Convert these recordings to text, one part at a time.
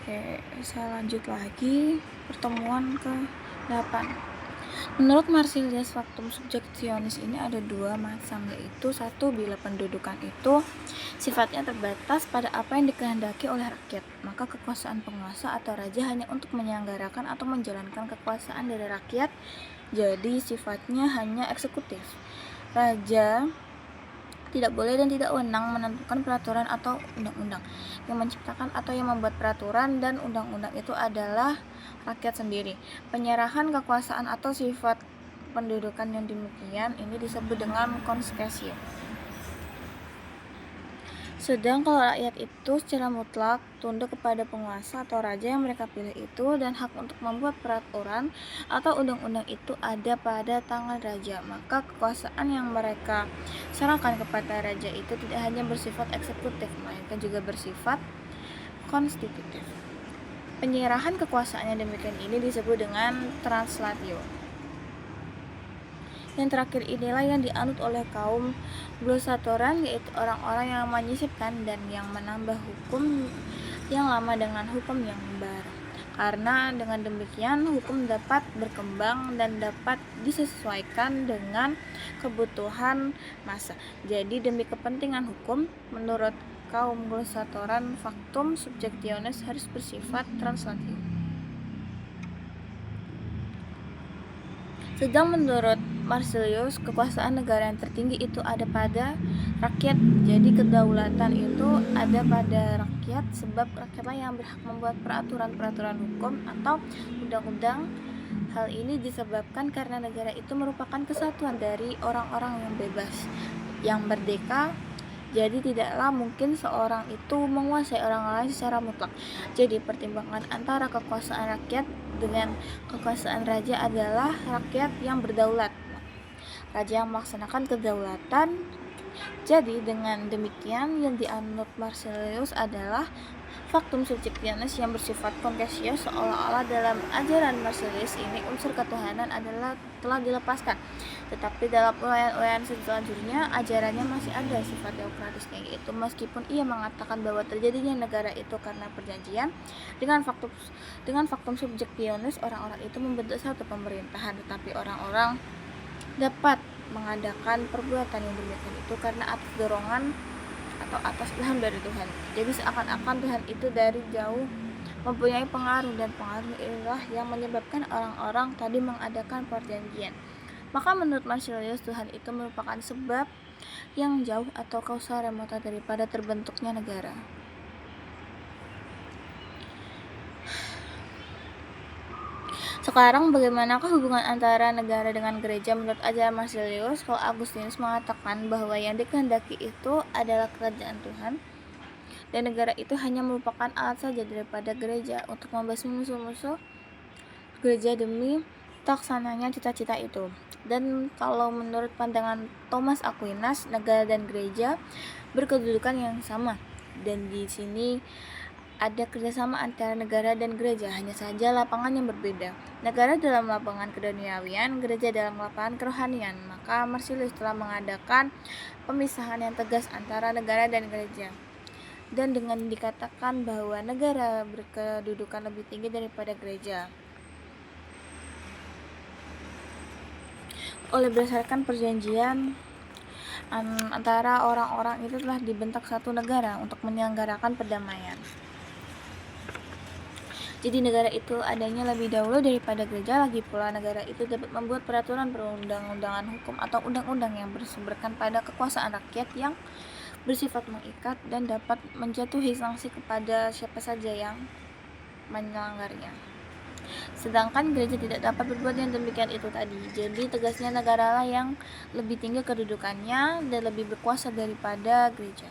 Oke, saya lanjut lagi pertemuan ke-8. Menurut Marsilius, faktum subjeksionis ini ada dua macam, yaitu satu, bila pendudukan itu sifatnya terbatas pada apa yang dikehendaki oleh rakyat, maka kekuasaan penguasa atau raja hanya untuk menyelenggarakan atau menjalankan kekuasaan dari rakyat, jadi sifatnya hanya eksekutif. Raja tidak boleh dan tidak wewenang menentukan peraturan atau undang-undang. Yang menciptakan atau yang membuat peraturan dan undang-undang itu adalah rakyat sendiri. Penyerahan kekuasaan atau sifat pendudukan yang demikian ini disebut dengan concession. Sedang kalau rakyat itu secara mutlak tunduk kepada penguasa atau raja yang mereka pilih itu, dan hak untuk membuat peraturan atau undang-undang itu ada pada tangan raja, maka kekuasaan yang mereka serahkan kepada raja itu tidak hanya bersifat eksekutif, melainkan juga bersifat konstitutif. Penyerahan kekuasaan yang demikian ini disebut dengan translatio. Yang terakhir inilah yang dianut oleh kaum glosatoran, yaitu orang-orang yang menyisipkan dan yang menambah hukum yang lama dengan hukum yang baru. Karena dengan demikian hukum dapat berkembang dan dapat disesuaikan dengan kebutuhan masa. Jadi demi kepentingan hukum, menurut kaum glosatoran, faktum subjektionis harus bersifat translatif. Sedang menurut Marsilius, kekuasaan negara yang tertinggi itu ada pada rakyat. Jadi kedaulatan itu ada pada rakyat, sebab rakyatlah yang berhak membuat peraturan-peraturan hukum atau undang-undang. Hal ini disebabkan karena negara itu merupakan kesatuan dari orang-orang yang bebas, yang merdeka. Jadi tidaklah mungkin seorang itu menguasai orang lain secara mutlak. Jadi pertimbangan antara kekuasaan rakyat dengan kekuasaan raja adalah rakyat yang berdaulat, raja yang melaksanakan kedaulatan. Jadi dengan demikian yang dianut Marsilius adalah faktum subjektionis yang bersifat concesio, seolah-olah dalam ajaran Marsilius ini unsur ketuhanan adalah telah dilepaskan, tetapi dalam uraian-uraian selanjutnya ajarannya masih ada sifat teokratisnya, yaitu meskipun ia mengatakan bahwa terjadinya negara itu karena perjanjian, dengan faktum subjektionis orang-orang itu membentuk satu pemerintahan, tetapi orang-orang dapat mengadakan perbuatan yang demikian itu karena atas dorongan atau atas ilham dari Tuhan. Jadi seakan-akan Tuhan itu dari jauh mempunyai pengaruh, dan pengaruh inilah yang menyebabkan orang-orang tadi mengadakan perjanjian. Maka menurut Marsilius, Tuhan itu merupakan sebab yang jauh atau kausa remota daripada terbentuknya negara. Sekarang bagaimanakah hubungan antara negara dengan gereja menurut ajaran Marsilius? Kalau Agustinus mengatakan bahwa yang dikehendaki itu adalah kerajaan Tuhan, dan negara itu hanya merupakan alat saja daripada gereja untuk membasmi musuh-musuh gereja demi terlaksananya cita-cita itu. Dan kalau menurut pandangan Thomas Aquinas, negara dan gereja berkedudukan yang sama, dan di sini ada kerjasama antara negara dan gereja, hanya saja lapangan yang berbeda. Negara dalam lapangan keduniawian, gereja dalam lapangan kerohanian. Maka Marsilius telah mengadakan pemisahan yang tegas antara negara dan gereja. Dan dengan dikatakan bahwa negara berkedudukan lebih tinggi daripada gereja, oleh berdasarkan perjanjian antara orang-orang itu telah dibentak satu negara untuk menyelenggarakan perdamaian. Jadi negara itu adanya lebih dahulu daripada gereja. Lagi pula negara itu dapat membuat peraturan perundang-undangan hukum atau undang-undang yang bersumberkan pada kekuasaan rakyat yang bersifat mengikat dan dapat menjatuhi sanksi kepada siapa saja yang melanggarnya. Sedangkan gereja tidak dapat berbuat yang demikian itu tadi. Jadi tegasnya negara lah yang lebih tinggi kedudukannya dan lebih berkuasa daripada gereja.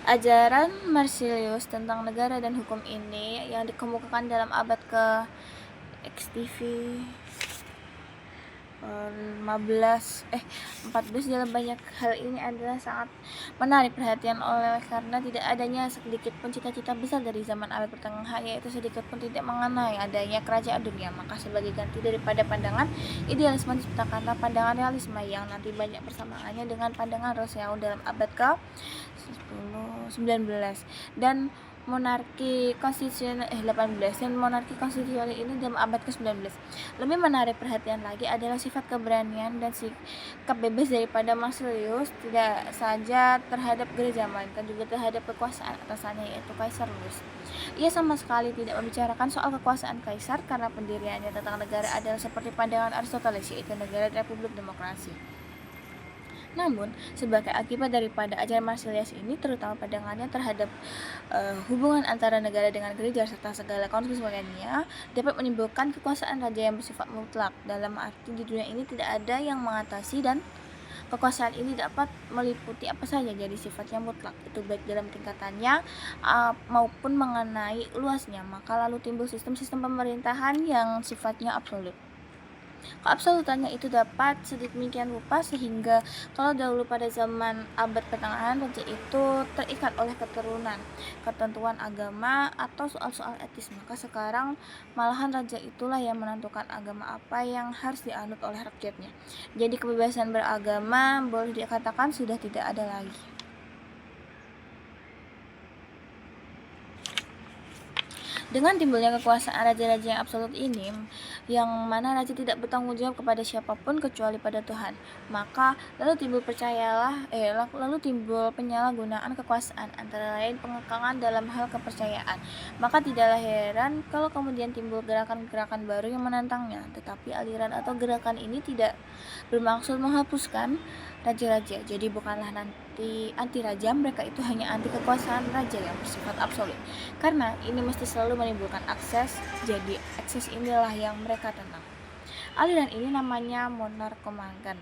Ajaran Marsilius tentang negara dan hukum ini yang dikemukakan dalam abad ke XTV 14 dalam banyak hal ini adalah sangat menarik perhatian oleh karena tidak adanya sedikit pun cita-cita besar dari zaman abad pertengahan, yaitu sedikit pun tidak mengenai adanya kerajaan dunia. Maka sebagai ganti daripada pandangan idealisme diciptakanlah pandangan realisme yang nanti banyak persamaannya dengan pandangan Rousseau dalam abad ke-19 dan monarki konstitusional 18 dan monarki konstitusional ini dalam abad ke-19. Lebih menarik perhatian lagi adalah sifat keberanian dan sikap bebas daripada Marsilius tidak saja terhadap gereja melainkan juga terhadap kekuasaan atasannya yaitu Kaisar Louis. Ia sama sekali tidak membicarakan soal kekuasaan kaisar karena pendiriannya tentang negara adalah seperti pandangan Aristoteles yaitu negara republik demokrasi. Namun, sebagai akibat daripada ajaran Marsilius ini, terutama pandangannya terhadap hubungan antara negara dengan gereja serta segala konsekuensinya, dapat menimbulkan kekuasaan raja yang bersifat mutlak. Dalam arti di dunia ini tidak ada yang mengatasi dan kekuasaan ini dapat meliputi apa saja, jadi sifatnya mutlak, itu baik dalam tingkatannya maupun mengenai luasnya. Maka lalu timbul sistem-sistem pemerintahan yang sifatnya absolut. Keabsolutannya itu dapat sedemikian rupa sehingga kalau dahulu pada zaman abad pertengahan raja itu terikat oleh keturunan, ketentuan agama atau soal-soal etis, maka sekarang malahan raja itulah yang menentukan agama apa yang harus dianut oleh rakyatnya. Jadi kebebasan beragama boleh dikatakan sudah tidak ada lagi. Dengan timbulnya kekuasaan raja-raja yang absolut ini, yang mana raja tidak bertanggung jawab kepada siapapun kecuali pada Tuhan, maka lalu timbul penyalahgunaan kekuasaan, antara lain pengekangan dalam hal kepercayaan. Maka tidaklah heran kalau kemudian timbul gerakan-gerakan baru yang menantangnya. Tetapi aliran atau gerakan ini tidak bermaksud menghapuskan raja-raja. Jadi bukanlah nanti anti raja, mereka itu hanya anti kekuasaan raja yang bersifat absolut. Karena ini mesti selalu menimbulkan akses, jadi akses inilah yang mereka tentang. Aliran ini namanya monarkomakan.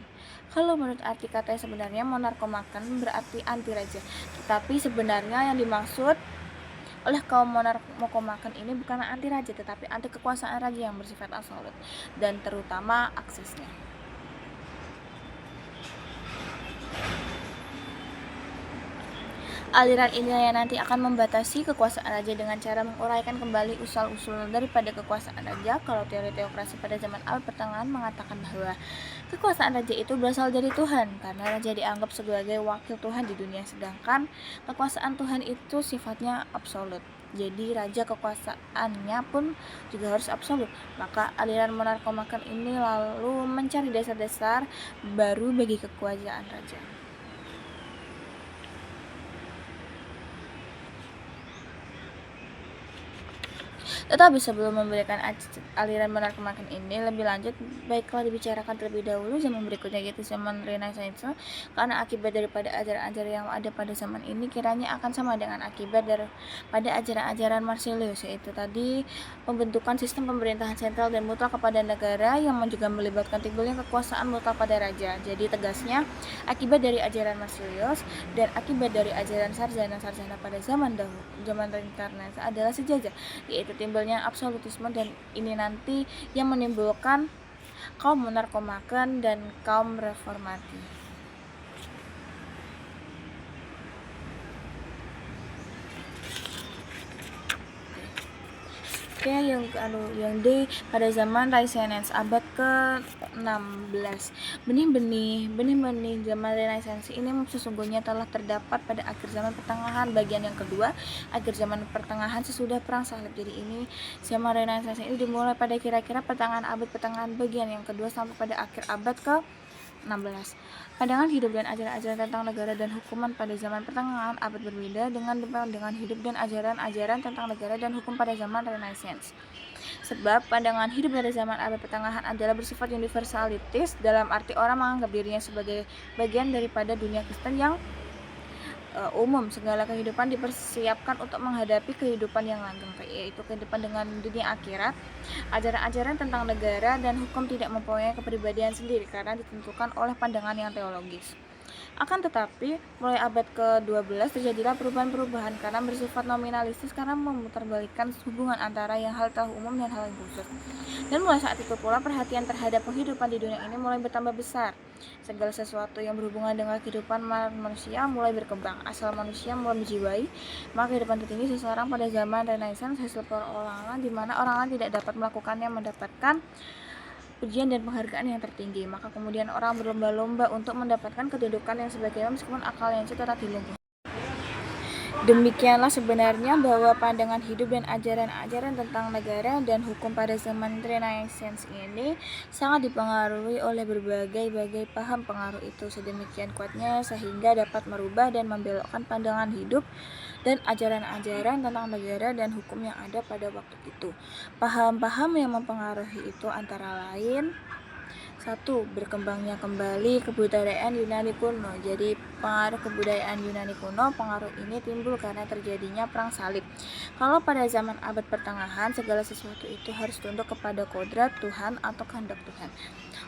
Kalau menurut arti kata sebenarnya monarkomakan berarti anti raja. Tetapi sebenarnya yang dimaksud oleh kaum monarkomakan ini bukan anti raja, tetapi anti kekuasaan raja yang bersifat absolut dan terutama aksesnya. Aliran inilah yang nanti akan membatasi kekuasaan raja dengan cara menguraikan kembali usul-usul daripada kekuasaan raja. Kalau teori teokrasi pada zaman abad pertengahan mengatakan bahwa kekuasaan raja itu berasal dari Tuhan karena raja dianggap sebagai wakil Tuhan di dunia, sedangkan kekuasaan Tuhan itu sifatnya absolut. Jadi raja kekuasaannya pun juga harus absolut. Maka aliran monarkomakan ini lalu mencari dasar-dasar baru bagi kekuasaan raja. Tetapi sebelum memberikan aliran monarkomakan ini lebih lanjut, baiklah dibicarakan terlebih dahulu zaman berikutnya, yaitu zaman Renaissance, karena akibat daripada ajaran-ajaran yang ada pada zaman ini kiranya akan sama dengan akibat daripada ajaran-ajaran Marsilius, yaitu tadi pembentukan sistem pemerintahan sentral dan mutlak kepada negara yang juga melibatkan timbulnya kekuasaan mutlak pada raja. Jadi tegasnya akibat dari ajaran Marsilius dan akibat dari ajaran sarjana-sarjana pada zaman Renaissance adalah sejajar, yaitu timbulnya absolutisme, dan ini nanti yang menimbulkan kaum monarkomakan dan kaum reformati. Oke, yang D pada zaman Renaissance abad ke-16. Benih-benih zaman Renaissance ini sesungguhnya telah terdapat pada akhir zaman pertengahan bagian yang kedua, akhir zaman pertengahan sesudah perang salib. Jadi ini zaman Renaissance ini dimulai pada kira-kira pertengahan abad pertengahan bagian yang kedua sampai pada akhir abad ke-16. Pandangan hidup dan ajaran-ajaran tentang negara dan hukuman pada zaman pertengahan abad berbeda dengan hidup dan ajaran-ajaran tentang negara dan hukum pada zaman Renaissance. Sebab pandangan hidup pada zaman abad pertengahan adalah bersifat universalitis, dalam arti orang menganggap dirinya sebagai bagian daripada dunia Kristen yang umum. Segala kehidupan dipersiapkan untuk menghadapi kehidupan yang langgeng, yaitu kehidupan dengan dunia akhirat. Ajaran-ajaran tentang negara dan hukum tidak mempunyai kepribadian sendiri karena ditentukan oleh pandangan yang teologis. Akan tetapi, mulai abad ke-12 terjadilah perubahan-perubahan karena bersifat nominalistis karena memutarbalikkan hubungan antara yang hal telah umum dan hal yang khusus. Dan mulai saat itu pula perhatian terhadap penghidupan di dunia ini mulai bertambah besar. Segala sesuatu yang berhubungan dengan kehidupan manusia mulai berkembang. Asal manusia mulai menjiwai, maka kehidupan tertinggi seseorang pada zaman Renaissance hasil perorangan di mana orang lain tidak dapat melakukannya mendapatkan pujian dan penghargaan yang tertinggi. Maka kemudian orang berlomba-lomba untuk mendapatkan kedudukan yang sebagaimana meskipun akal yang tetap dilumpuhkan. Demikianlah sebenarnya bahwa pandangan hidup dan ajaran-ajaran tentang negara dan hukum pada zaman Renaissance ini sangat dipengaruhi oleh berbagai paham pengaruh itu sedemikian kuatnya sehingga dapat merubah dan membelokkan pandangan hidup dan ajaran-ajaran tentang negara dan hukum yang ada pada waktu itu. Paham-paham yang mempengaruhi itu antara lain: 1. Berkembangnya kembali kebudayaan Yunani kuno. Jadi pengaruh kebudayaan Yunani kuno, pengaruh ini timbul karena terjadinya perang salib. Kalau pada zaman abad pertengahan segala sesuatu itu harus tunduk kepada kodrat Tuhan atau kehendak Tuhan.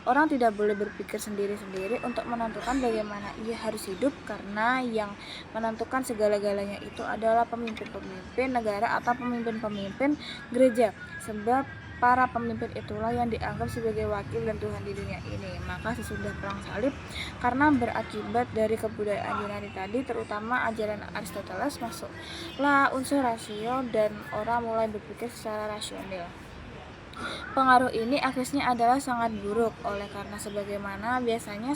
Orang tidak boleh berpikir sendiri-sendiri untuk menentukan bagaimana ia harus hidup karena yang menentukan segala-galanya itu adalah pemimpin-pemimpin negara atau pemimpin-pemimpin gereja. Sebab para pemimpin itulah yang dianggap sebagai wakil dan Tuhan di dunia ini. Maka sesudah perang salib, karena berakibat dari kebudayaan Yunani tadi, terutama ajaran Aristoteles, masuklah unsur rasio dan orang mulai berpikir secara rasional. Pengaruh ini akhirnya adalah sangat buruk oleh karena sebagaimana biasanya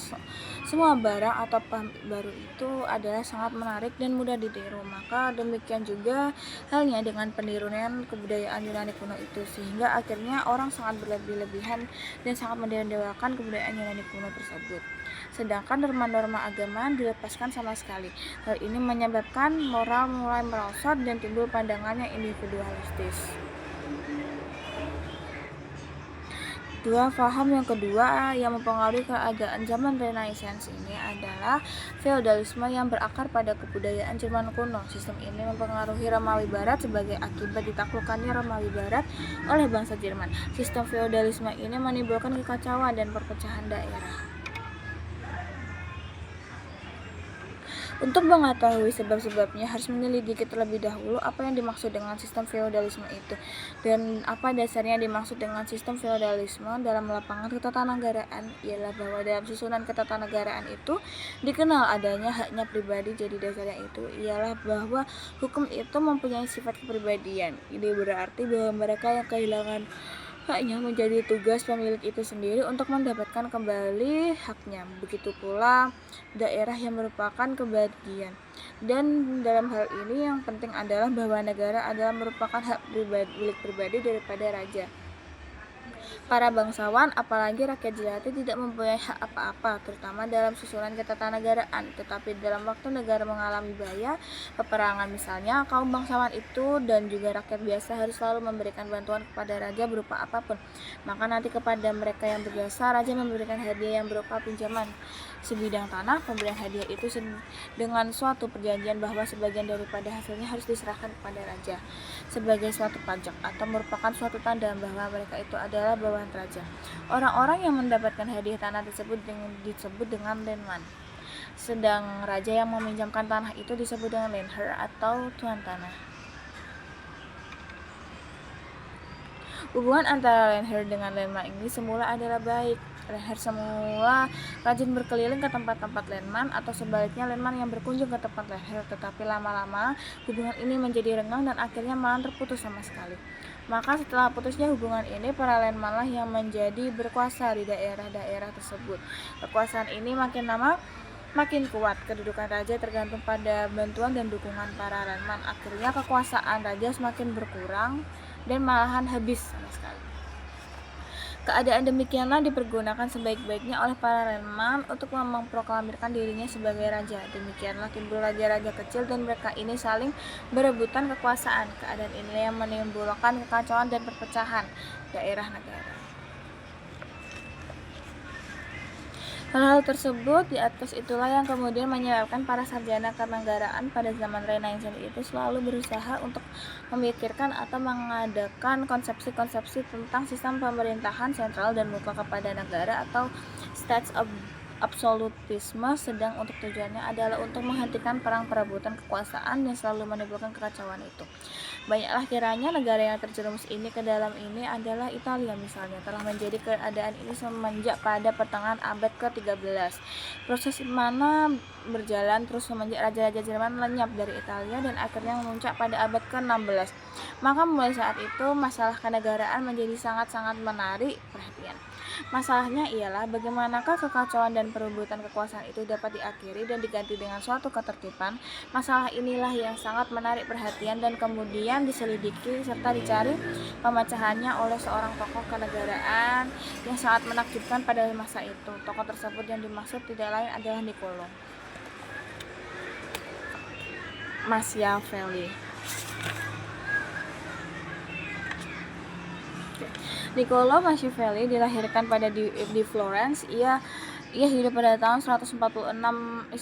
semua barang atau paham baru itu adalah sangat menarik dan mudah ditiru. Maka demikian juga halnya dengan peniruan kebudayaan Yunani kuno itu, sehingga akhirnya orang sangat berlebih-lebihan dan sangat mendewakan kebudayaan Yunani kuno tersebut. Sedangkan norma-norma agama dilepaskan sama sekali. Hal ini menyebabkan moral mulai merosot dan timbul pandangan yang individualistis. Paham yang kedua yang mempengaruhi keadaan zaman Renaissance ini adalah feodalisme yang berakar pada kebudayaan Jerman kuno. Sistem ini mempengaruhi Romawi Barat sebagai akibat ditaklukkannya Romawi Barat oleh bangsa Jerman. Sistem feodalisme ini menimbulkan kekacauan dan perpecahan daerah. Untuk mengetahui sebab-sebabnya harus menyelidiki terlebih dahulu apa yang dimaksud dengan sistem feodalisme itu dan apa dasarnya dimaksud dengan sistem feodalisme dalam lapangan ketatanegaraan ialah bahwa dalam susunan ketatanegaraan itu dikenal adanya haknya pribadi. Jadi dasarnya itu ialah bahwa hukum itu mempunyai sifat kepribadian. Ini berarti bahwa mereka yang kehilangan haknya menjadi tugas pemilik itu sendiri untuk mendapatkan kembali haknya. Begitu pula daerah yang merupakan kebagian. Dan dalam hal ini yang penting adalah bahwa negara adalah merupakan hak milik pribadi daripada raja. Para bangsawan, apalagi rakyat jelata, tidak mempunyai hak apa-apa, terutama dalam susunan ketatanegaraan. Tetapi dalam waktu negara mengalami bahaya, peperangan misalnya, kaum bangsawan itu dan juga rakyat biasa harus selalu memberikan bantuan kepada raja berupa apapun. Maka nanti kepada mereka yang berjasa, raja memberikan hadiah yang berupa pinjaman sebidang tanah. Pemberian hadiah itu dengan suatu perjanjian bahwa sebagian daripada hasilnya harus diserahkan kepada raja sebagai suatu pajak atau merupakan suatu tanda bahwa mereka itu adalah bawahan raja. Orang-orang yang mendapatkan hadiah tanah tersebut disebut dengan landman. Sedang raja yang meminjamkan tanah itu disebut dengan landher atau tuan tanah. Hubungan antara landher dengan landman ini semula adalah baik. Landher semula rajin berkeliling ke tempat-tempat landman atau sebaliknya landman yang berkunjung ke tempat landher, tetapi lama-lama hubungan ini menjadi renggang dan akhirnya malah terputus sama sekali. Maka setelah putusnya hubungan ini, para landman lah yang menjadi berkuasa di daerah-daerah tersebut. Kekuasaan ini makin lama makin kuat. Kedudukan raja tergantung pada bantuan dan dukungan para landman. Akhirnya kekuasaan raja semakin berkurang dan malahan habis sama sekali. Keadaan demikianlah dipergunakan sebaik-baiknya oleh para landman untuk memproklamirkan dirinya sebagai raja. Demikianlah timbul raja-raja kecil dan mereka ini saling berebutan kekuasaan. Keadaan ini yang menimbulkan kekacauan dan perpecahan daerah negara. Hal-hal tersebut di atas itulah yang kemudian menyebabkan para sarjana kenegaraan pada zaman Renaissance itu selalu berusaha untuk memikirkan atau mengadakan konsepsi-konsepsi tentang sistem pemerintahan sentral dan mutlak kepada negara atau states of absolutisme, sedang untuk tujuannya adalah untuk menghentikan perang perebutan kekuasaan yang selalu menimbulkan kekacauan itu. Banyaklah kiranya negara yang terjerumus ini ke dalam ini adalah Italia misalnya, telah menjadi keadaan ini semenjak pada pertengahan abad ke-13. Proses mana berjalan terus semenjak raja-raja Jerman lenyap dari Italia dan akhirnya memuncak pada abad ke-16. Maka mulai saat itu masalah kenegaraan menjadi sangat-sangat menarik perhatian. Masalahnya ialah bagaimanakah kekacauan dan perebutan kekuasaan itu dapat diakhiri dan diganti dengan suatu ketertiban. Masalah inilah yang sangat menarik perhatian dan kemudian diselidiki serta dicari pemecahannya oleh seorang tokoh kenegaraan yang sangat menakjubkan pada masa itu. Tokoh tersebut yang dimaksud tidak lain adalah Niccolo Machiavelli. Niccolo Machiavelli dilahirkan di Florence. Ia hidup pada tahun 1469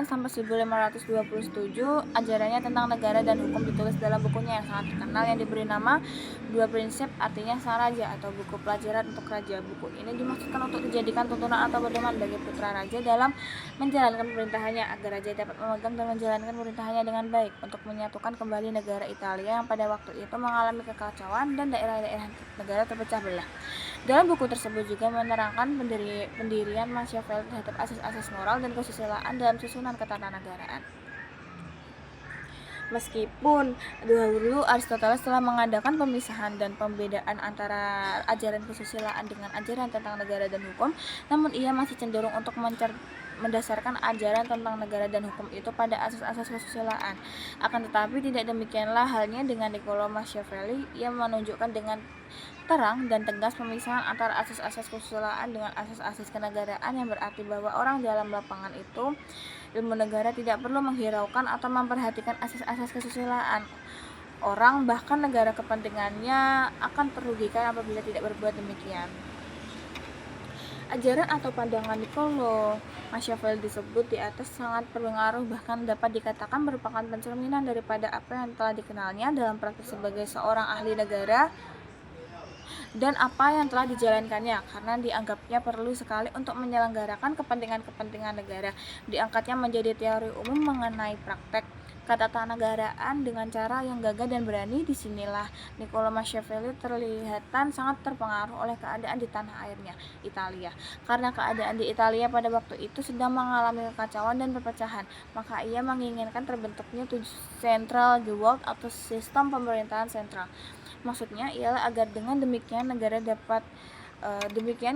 sampai 1527. Ajarannya tentang negara dan hukum ditulis dalam bukunya yang sangat terkenal yang diberi nama Dua Prinsip, artinya Sang Raja atau buku pelajaran untuk raja. Buku ini dimaksudkan untuk dijadikan tuntunan atau pedoman bagi putra raja dalam menjalankan pemerintahannya agar raja dapat memegang dan menjalankan pemerintahannya dengan baik untuk menyatukan kembali negara Italia yang pada waktu itu mengalami kekacauan dan daerah-daerah negara terpecah belah. Dalam buku tersebut juga menerangkan pendirian Machiavelli terhadap asas-asas moral dan kesusilaan dalam susunan ketatanegaraan. Meskipun dahulu Aristoteles telah mengadakan pemisahan dan pembedaan antara ajaran kesusilaan dengan ajaran tentang negara dan hukum, namun ia masih cenderung untuk mendasarkan ajaran tentang negara dan hukum itu pada asas-asas kesusilaan. Akan tetapi tidak demikianlah halnya dengan Niccolo Machiavelli. Ia menunjukkan dengan terang dan tegas pemisahan antara asas-asas kesusilaan dengan asas-asas kenegaraan, yang berarti bahwa orang dalam lapangan itu ilmu negara tidak perlu menghiraukan atau memperhatikan asas-asas kesusilaan. Orang bahkan negara kepentingannya akan terugikan apabila tidak berbuat demikian. Ajaran atau pandangan Niccolo Machiavelli disebut di atas sangat berpengaruh, bahkan dapat dikatakan merupakan pencerminan daripada apa yang telah dikenalnya dalam praktik sebagai seorang ahli negara dan apa yang telah dijalankannya, karena dianggapnya perlu sekali untuk menyelenggarakan kepentingan-kepentingan negara. Diangkatnya menjadi teori umum mengenai praktek ketatanegaraan dengan cara yang gagah dan berani. Disinilah Niccolo Machiavelli terlihatan sangat terpengaruh oleh keadaan di tanah airnya, Italia. Karena keadaan di Italia pada waktu itu sedang mengalami kekacauan dan perpecahan, maka ia menginginkan terbentuknya central government atau sistem pemerintahan sentral. Maksudnya ialah agar dengan demikian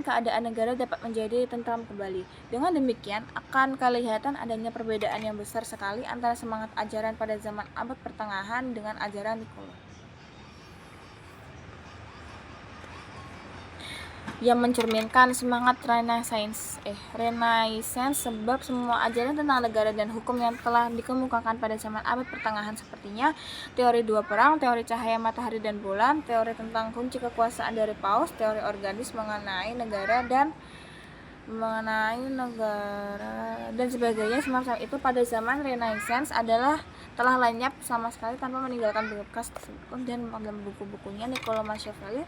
keadaan negara dapat menjadi tentram kembali. Dengan demikian akan kelihatan adanya perbedaan yang besar sekali antara semangat ajaran pada zaman abad pertengahan dengan ajaran Niccolo, yang mencerminkan semangat Renaissance, sebab semua ajaran tentang negara dan hukum yang telah dikemukakan pada zaman abad pertengahan sepertinya teori dua perang, teori cahaya matahari dan bulan, teori tentang kunci kekuasaan dari paus, teori organis mengenai negara dan sebagainya semacam itu pada zaman Renaissance telah lenyap sama sekali tanpa meninggalkan bekas tersebut. Dan dalam buku-bukunya Niccolo Machiavelli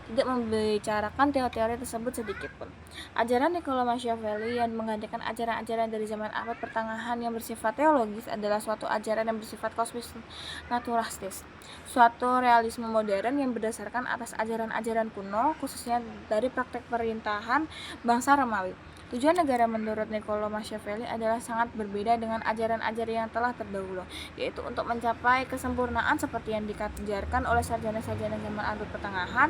tidak membicarakan teori-teori tersebut sedikit pun. Ajaran Niccolo Machiavelli yang menggantikan ajaran-ajaran dari zaman abad pertengahan yang bersifat teologis adalah suatu ajaran yang bersifat kosmis naturalistis, suatu realisme modern yang berdasarkan atas ajaran-ajaran kuno, khususnya dari praktek pemerintahan bangsa Romawi. Tujuan negara menurut Niccolo Machiavelli adalah sangat berbeda dengan ajaran-ajaran yang telah terdahulu, yaitu untuk mencapai kesempurnaan seperti yang dikajarkan oleh sarjana-sarjana zaman abad pertengahan.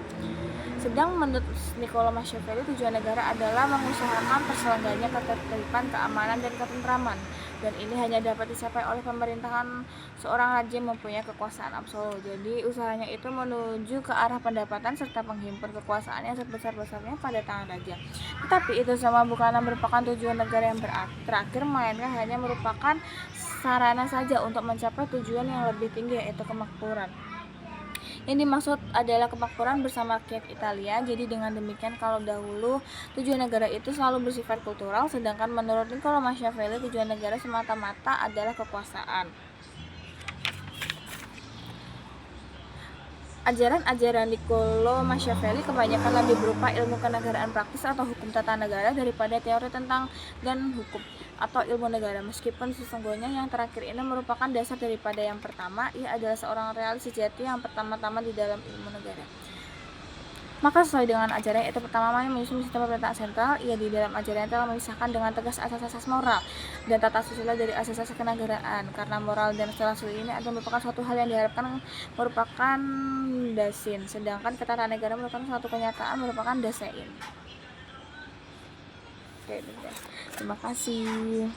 Sedang menurut Niccolo Machiavelli, tujuan negara adalah mengusahakan terselenggaranya ketertiban, keamanan, dan ketentraman, dan ini hanya dapat dicapai oleh pemerintahan seorang raja yang mempunyai kekuasaan absolut. Jadi usahanya itu menuju ke arah pendapatan serta menghimpun kekuasaannya sebesar-besarnya pada tangan raja. Tetapi itu semua bukanlah merupakan tujuan negara yang terakhir, melainkan hanya merupakan sarana saja untuk mencapai tujuan yang lebih tinggi, yaitu kemakmuran. Yang dimaksud adalah kemakmuran bersama rakyat Italia. Jadi dengan demikian, kalau dahulu tujuan negara itu selalu bersifat kultural, sedangkan menurut Niccolo Machiavelli tujuan negara semata-mata adalah kekuasaan. Ajaran-ajaran Niccolo Machiavelli kebanyakan lebih berupa ilmu kenegaraan praktis atau hukum tata negara daripada teori tentang dan hukum atau ilmu negara. Meskipun sesungguhnya yang terakhir ini merupakan dasar daripada yang pertama, ia adalah seorang realis sejati yang pertama-tama di dalam ilmu negara. Maka sesuai dengan ajaran itu pertama menyusun sistem pemerintahan sentral, ia di dalam ajaran telah memisahkan dengan tegas asas-asas moral dan tata susila dari asas-asas kenegaraan, karena moral dan tata susila ini adalah merupakan suatu hal yang diharapkan merupakan dasin, sedangkan ketatanegaraan merupakan suatu kenyataan merupakan dasein. Oke, terima kasih.